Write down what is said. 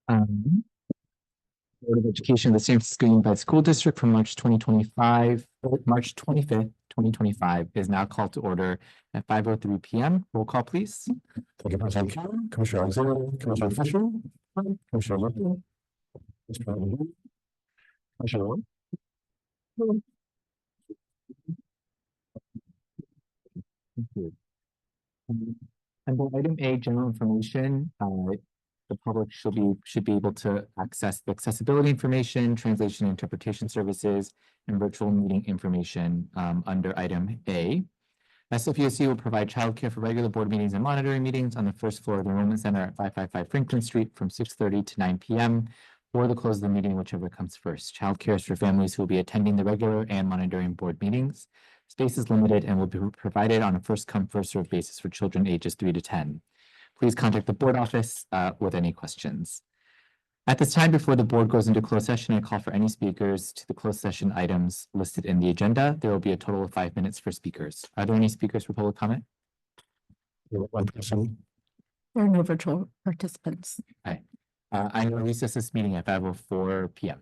Board of Education of the San Francisco Unified School District from March 2025, March 25th, 2025 is now called to order at 5:03 p.m. Roll call, please. Thank you, President Karen, Commissioner Alexander, Commissioner Fisher, Commissioner Lipton, Commissioner Wong. Thank you. Under item A, general information, the public should be able to access the accessibility information, translation and interpretation services, and virtual meeting information under item A. SFUSC will provide childcare for regular board meetings and monitoring meetings on the first floor of the Enrollment Center at 555 Franklin Street from 6:30 to 9 p.m. or the close of the meeting, whichever comes first. Childcare is for families who will be attending the regular and monitoring board meetings. Space is limited and will be provided on a first-come, first-served basis for children ages 3 to 10. Please contact the board office with any questions. At this time, before the board goes into closed session, I call for any speakers to the closed session items listed in the agenda. There will be a total of 5 minutes for speakers. Are there any speakers for public comment? One person. There are no virtual participants. I will recess this meeting at 5:04 p.m.